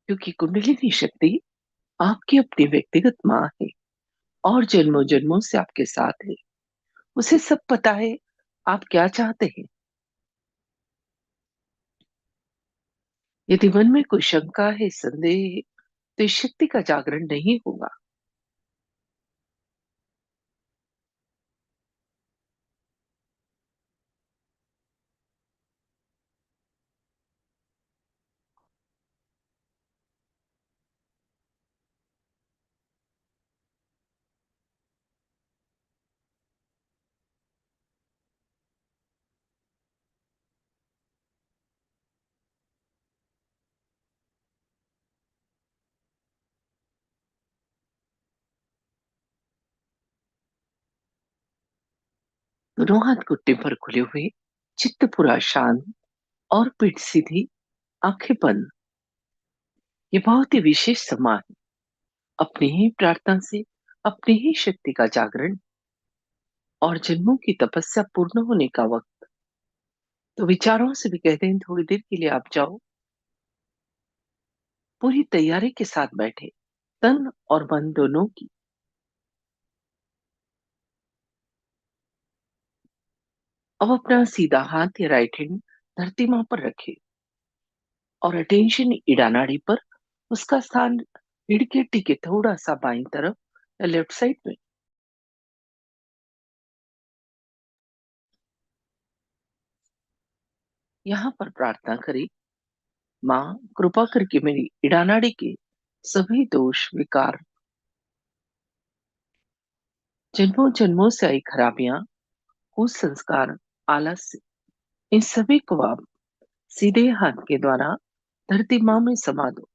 क्योंकि कुंडलिनी शक्ति आपकी अपनी व्यक्तिगत माँ है और जन्मों जन्मों से आपके साथ है। उसे सब पता है आप क्या चाहते हैं। यदि मन में कोई शंका है, संदेह है, तो इस शक्ति का जागरण नहीं होगा। दोनों हाथ घुटने पर खुले हुए, चित्त पूरा शांत और पीठ सीधी, आंखें बंद। ये बहुत ही विशेष समय है, अपनी ही प्रार्थना से अपनी ही शक्ति का जागरण और जन्मों की तपस्या पूर्ण होने का वक्त। तो विचारों से भी कहते हैं थोड़ी देर के लिए आप जाओ, पूरी तैयारी के साथ बैठे, तन और मन दोनों की। अब अपना सीधा हाथ या राइट हैंड धरती मां पर रखे और अटेंशन इड़ा नाड़ी पर। उसका स्थान रीढ़ के टीके थोड़ा सा बाईं तरफ या लेफ्ट साइड में। यहाँ पर प्रार्थना करें, माँ कृपा करके मेरी इड़ा नाड़ी के सभी दोष, विकार, जन्मों जन्मों से आई खराबियां, कुसंस्कार, आलस्य, इन सभी को आप सीधे हाथ के द्वारा धरती माँ में समा दो।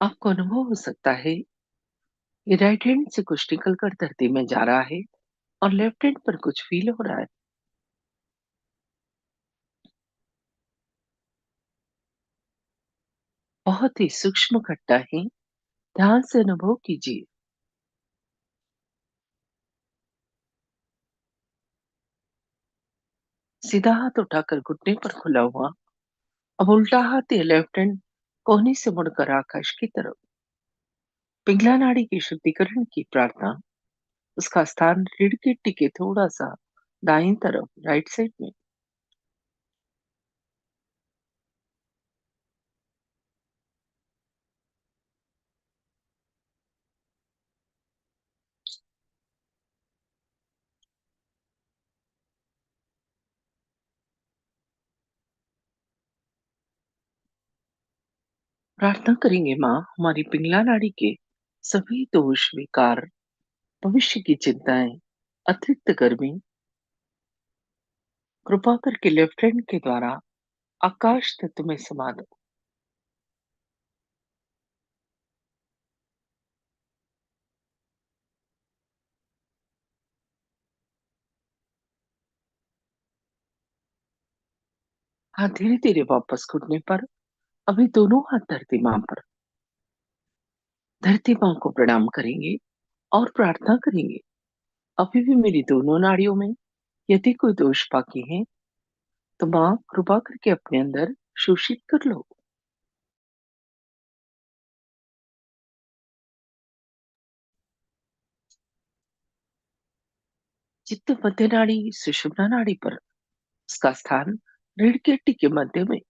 आपको अनुभव हो सकता है ये राइट हैंड से कुछ निकल कर धरती में जा रहा है और लेफ्ट हैंड पर कुछ फील हो रहा है। बहुत ही सूक्ष्म घटना है, ध्यान से अनुभव कीजिए। सीधा हाथ उठाकर घुटने पर खुला हुआ, अब उल्टा हाथ या लेफ्ट हैंड कोहनी से मुड़कर आकाश की तरफ। पिंगला नाड़ी के शुद्धिकरण की प्रार्थना। उसका स्थान रीढ़ की हड्डी के थोड़ा सा दाईं तरफ, राइट साइड में। प्रार्थना करेंगे, माँ हमारी पिंगला नाड़ी के सभी दोष, विकार, भविष्य की चिंताएं, अतिरिक्त गर्मी, कृपा करके लेफ्ट हैंड के द्वारा आकाश तत्व में समा दो। हाथ धीरे धीरे वापस घुटने पर। अभी दोनों हाथ धरती माँ पर। धरती माँ को प्रणाम करेंगे और प्रार्थना करेंगे, अभी भी मेरी दोनों नाड़ियों में यदि कोई दोष बाकी है तो माँ कृपा करके अपने अंदर शोषित कर लो। चित्त मध्य नाड़ी, सुषुम्ना नाड़ी पर। उसका स्थान रीढ़ की हड्डी के मध्य में।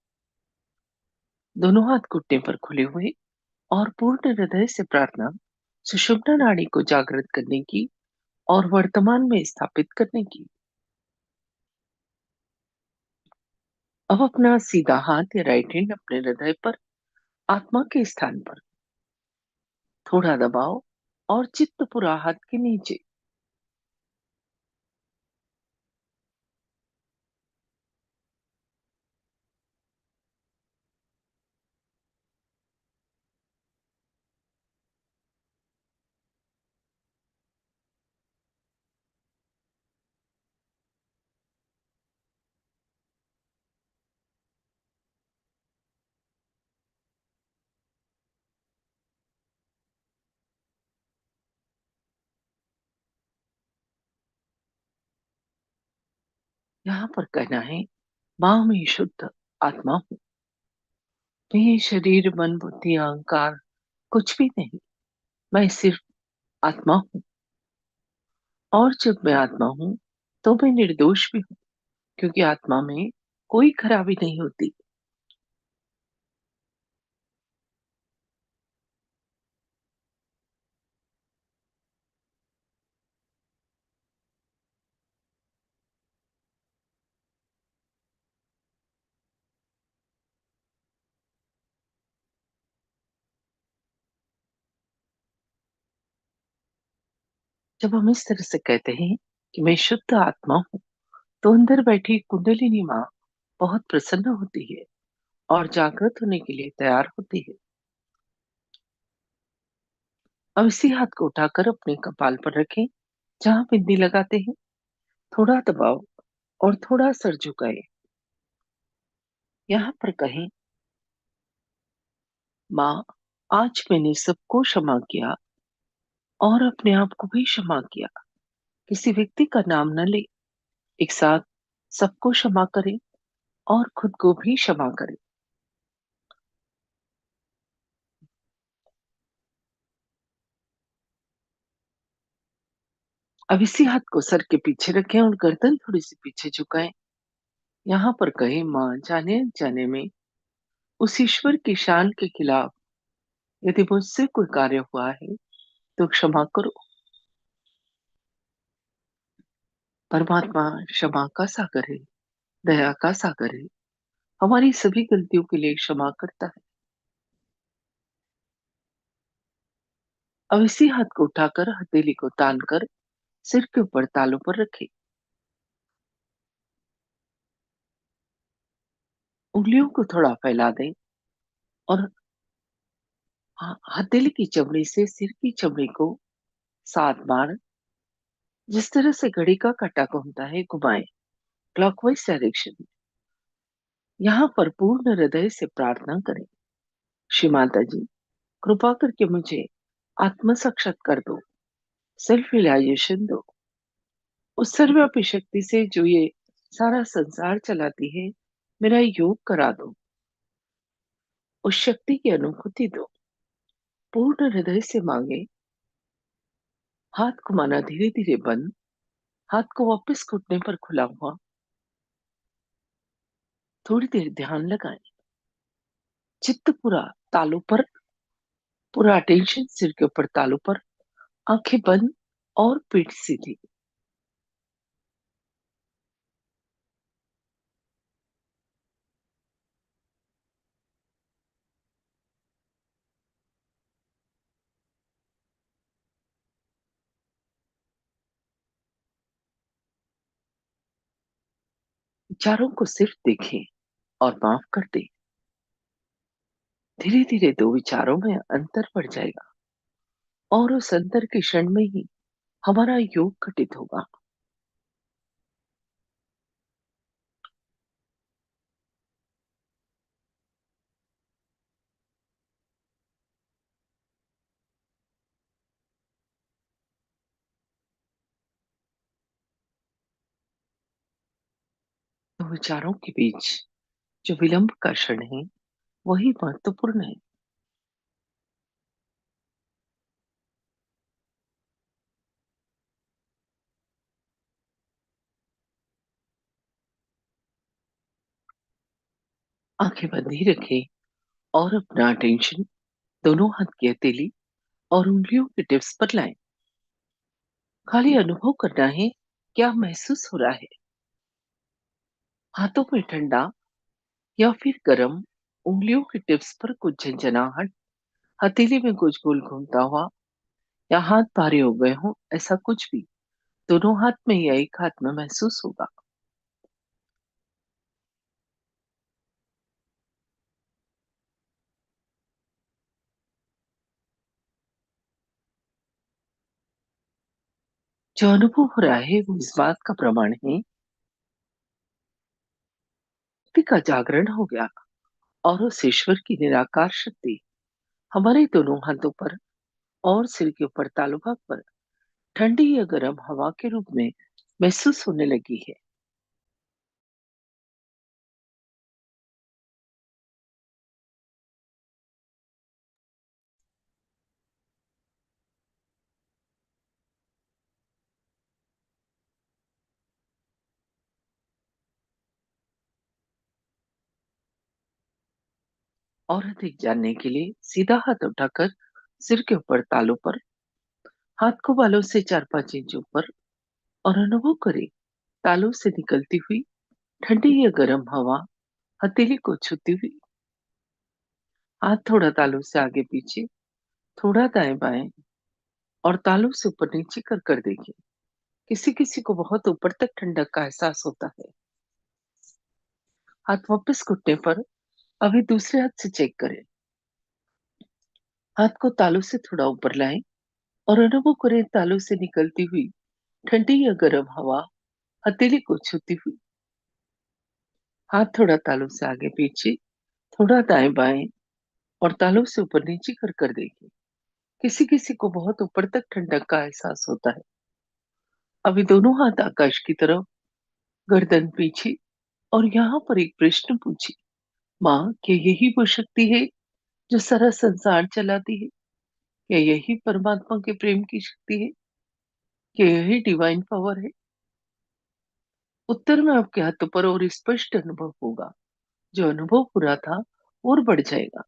दोनों हाथ घुटने पर खुले हुए और पूर्ण हृदय से प्रार्थना सुषुम्ना नाड़ी को जागृत करने की और वर्तमान में स्थापित करने की। अब अपना सीधा हाथ या राइट हैंड अपने हृदय पर, आत्मा के स्थान पर थोड़ा दबाओ और चित्त पूरा हाथ के नीचे। यहाँ पर कहना है, माँ मैं शुद्ध आत्मा हूँ। मैं ये शरीर, मन, बुद्धि, अहंकार कुछ भी नहीं। मैं सिर्फ आत्मा हूँ। और जब मैं आत्मा हूँ, तो मैं निर्दोष भी हूँ, क्योंकि आत्मा में कोई खराबी नहीं होती। जब हम इस तरह से कहते हैं कि मैं शुद्ध आत्मा हूँ, तो अंदर बैठी कुंडलिनी माँ बहुत प्रसन्न होती है और जागृत होने के लिए तैयार होती है। अब इसी हाथ को उठाकर अपने कपाल पर रखें, जहाँ बिंदी लगाते हैं। थोड़ा दबाओ और थोड़ा सर झुकाए। यहाँ पर कहें, माँ आज मैंने सबको क्षमा किया और अपने आप को भी क्षमा किया। किसी व्यक्ति का नाम न ले, एक साथ सबको क्षमा करें और खुद को भी क्षमा करें। अब इसी हाथ को सर के पीछे रखें और गर्दन थोड़ी सी पीछे झुकाएं। यहाँ पर कहें, माँ जाने जाने में उस ईश्वर की शान के खिलाफ यदि मुझसे कोई कार्य हुआ है तो क्षमा करो। परमात्मा क्षमा का सागर है, दया का सागर है। हमारी सभी गलतियों के लिए क्षमा करता है। अब इसी हाथ को उठाकर हथेली को तान कर सिर के ऊपर तालू पर रखें। उंगलियों को थोड़ा फैला दें और हथेली की चमड़ी से सिर की चमड़ी को 7 बार, जिस तरह से घड़ी का काटा घूमता है, घुमाएं, क्लॉकवाइज डायरेक्शन में। यहाँ पर पूर्ण हृदय से प्रार्थना करें, श्री माता जी कृपा करके मुझे आत्म साक्षात्कार दो, सेल्फ रियलाइजेशन दो। उस सर्वव्यापी शक्ति से जो ये सारा संसार चलाती है, मेरा योग करा दो। उस शक्ति की अनुभूति दो। पूर्ण हृदय से मांगे। हाथ घुमाना धीरे धीरे बंद। हाथ को वापस घुटने पर खुला हुआ। थोड़ी देर ध्यान लगाएं। चित्त पूरा तालू पर, पूरा अटेंशन सिर के ऊपर तालू पर, आंखें बंद और पीठ सीधी। विचारों को सिर्फ देखें और माफ कर दें। धीरे धीरे दो विचारों में अंतर पड़ जाएगा और उस अंतर के क्षण में ही हमारा योग घटित होगा। तो विचारों के बीच जो विलंब का क्षण है, वही महत्वपूर्ण है। आंखें बंद ही रखें और अपना अटेंशन दोनों हाथ की हथेली और उंगलियों के टिप्स पर लाएं। खाली अनुभव करना है, क्या महसूस हो रहा है। हाथों में ठंडा या फिर गर्म, उंगलियों के टिप्स पर कुछ झंझनाहट, हथेली में कुछ गोल घूमता हुआ, या हाथ भारी हो गए हों, ऐसा कुछ भी दोनों हाथ में या एक हाथ में महसूस होगा। जो अनुभव हो रहा है वो इस बात का प्रमाण है, शक्ति का जागरण हो गया और उस ईश्वर की निराकार शक्ति हमारे दोनों हाथों पर और सिर के ऊपर तालु भाग पर ठंडी या गर्म हवा के रूप में महसूस होने लगी है। और अधिक जानने के लिए सीधा हाथ उठाकर सिर के ऊपर तालू पर, हाथ को बालों से 4-5 इंच ऊपर, और अनुभव करें तालू से निकलती हुई ठंडी या गर्म हवा हथेली को छूती हुई। हाथ थोड़ा तालू से आगे पीछे, थोड़ा दाएं बाएं, और तालू से ऊपर नीचे कर कर देखिए। किसी किसी को बहुत ऊपर तक ठंडक का एहसास होता है। हाथ वापस घुटने पर अभी दूसरे हाथ से चेक करें। हाथ को तालू से थोड़ा ऊपर लाएं और अनुभव करें तालू से निकलती हुई ठंडी या गर्म हवा हथेली को छूती हुई। हाथ थोड़ा तालू से आगे पीछे, थोड़ा दाएं बाएं, और तालू से ऊपर नीचे कर कर देखिए। किसी किसी को बहुत ऊपर तक ठंडक का एहसास होता है। अभी दोनों हाथ आकाश की तरफ, गर्दन पीछे, और यहाँ पर एक प्रश्न पूछिए। माँ, क्या यही वो शक्ति है जो सारा संसार चलाती है? क्या यही परमात्मा के प्रेम की शक्ति है? क्या यही डिवाइन पावर है? उत्तर में आपके हाथों पर और स्पष्ट अनुभव होगा। जो अनुभव पूरा था और बढ़ जाएगा।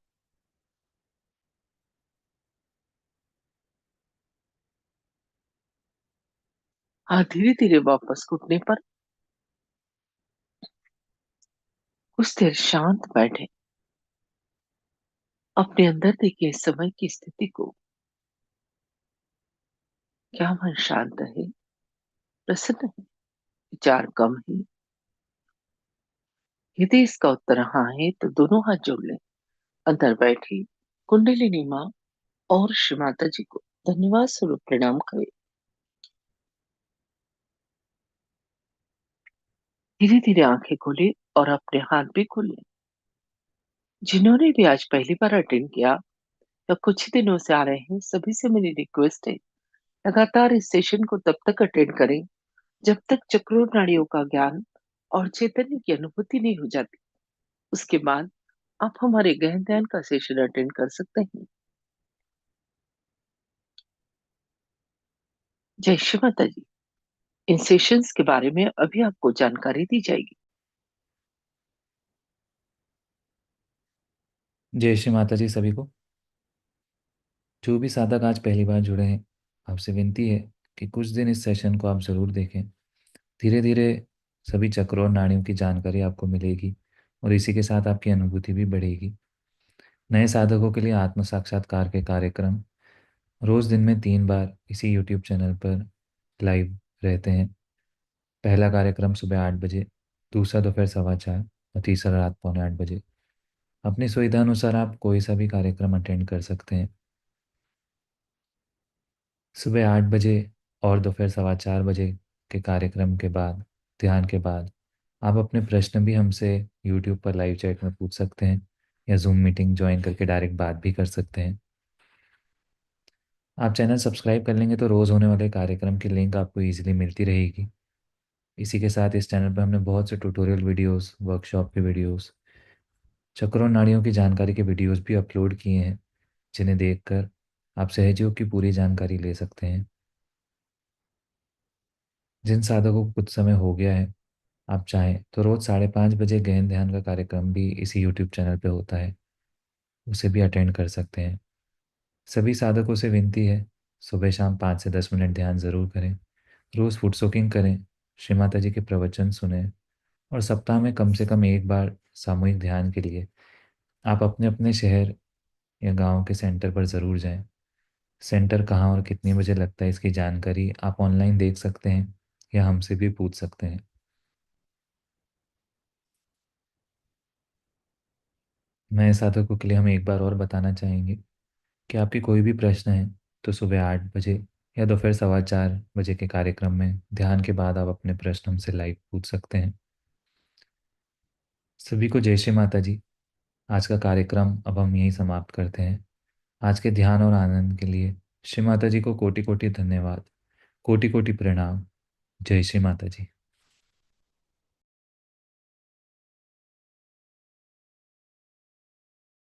हाथ धीरे धीरे वापस घुटने पर। कुछ देर शांत बैठे, अपने अंदर देखिए इस समय की स्थिति को। क्या मन शांत है, प्रसन्न है, विचार कम है? यदि इसका उत्तर हाँ है तो दोनों हाथ जोड़ लें। अंदर बैठी कुंडलिनी माँ और श्री माता जी को धन्यवाद स्वरूप प्रणाम करें। धीरे धीरे आंखें खोले और अपने हाथ भी खोले। जिन्होंने भी आज पहली बार अटेंड किया या कुछ ही दिनों से आ रहे हैं, सभी से मेरी रिक्वेस्ट है, लगातार इस सेशन को तब तक अटेंड करें जब तक चक्रों नाड़ियों का ज्ञान और चैतन्य की अनुभूति नहीं हो जाती। उसके बाद आप हमारे गहन ध्यान का सेशन अटेंड कर सकते हैं। जय श्री माता जी। इन सेशंस के बारे में अभी आपको जानकारी दी जाएगी। जय श्री माता जी सभी को। जो भी साधक आज पहली बार जुड़े हैं, आपसे विनती है कि कुछ दिन इस सेशन को आप ज़रूर देखें। धीरे धीरे सभी चक्रों और नाड़ियों की जानकारी आपको मिलेगी और इसी के साथ आपकी अनुभूति भी बढ़ेगी। नए साधकों के लिए आत्म साक्षात्कार के कार्यक्रम रोज़ दिन में 3 बार इसी यूट्यूब चैनल पर लाइव रहते हैं। पहला कार्यक्रम सुबह 8 बजे, दूसरा दोपहर 4:15 और तीसरा रात 7:45 बजे। अपनी सुविधा अनुसार आप कोई सा भी कार्यक्रम अटेंड कर सकते हैं। सुबह 8 बजे और दोपहर 4:15 बजे के कार्यक्रम के बाद, ध्यान के बाद, आप अपने प्रश्न भी हमसे यूट्यूब पर लाइव चैट में पूछ सकते हैं या जूम मीटिंग ज्वाइन करके डायरेक्ट बात भी कर सकते हैं। आप चैनल सब्सक्राइब कर लेंगे तो रोज़ होने वाले कार्यक्रम की लिंक आपको ईजिली मिलती रहेगी। इसी के साथ इस चैनल पर हमने बहुत से ट्यूटोरियल वीडियोस, वर्कशॉप के वीडियोस, चक्रों नाड़ियों की जानकारी के वीडियोस भी अपलोड किए हैं, जिन्हें देखकर आप सहजयोग की पूरी जानकारी ले सकते हैं। जिन साधकों को कुछ समय हो गया है, आप चाहें तो रोज़ 5:30 बजे गहन ध्यान का कार्यक्रम भी इसी यूट्यूब चैनल पे होता है, उसे भी अटेंड कर सकते हैं। सभी साधकों से विनती है, सुबह शाम 5 से 10 मिनट ध्यान ज़रूर करें। रोज़ फुट सोकिंग करें, श्री माता जी के प्रवचन सुने, और सप्ताह में कम से कम एक बार सामूहिक ध्यान के लिए आप अपने अपने शहर या गांव के सेंटर पर ज़रूर जाएं। सेंटर कहाँ और कितने बजे लगता है, इसकी जानकारी आप ऑनलाइन देख सकते हैं या हमसे भी पूछ सकते हैं। नए साधकों के लिए हम एक बार और बताना चाहेंगे कि आपकी कोई भी प्रश्न है तो सुबह 8 बजे या दोपहर 4:15 बजे के कार्यक्रम में ध्यान के बाद आप अपने प्रश्न हमसे लाइव पूछ सकते हैं। सभी को जय श्री माता जी। आज का कार्यक्रम अब हम यहीं समाप्त करते हैं। आज के ध्यान और आनंद के लिए श्री माता जी को कोटि कोटि धन्यवाद, कोटि कोटि प्रणाम। जय श्री माता जी।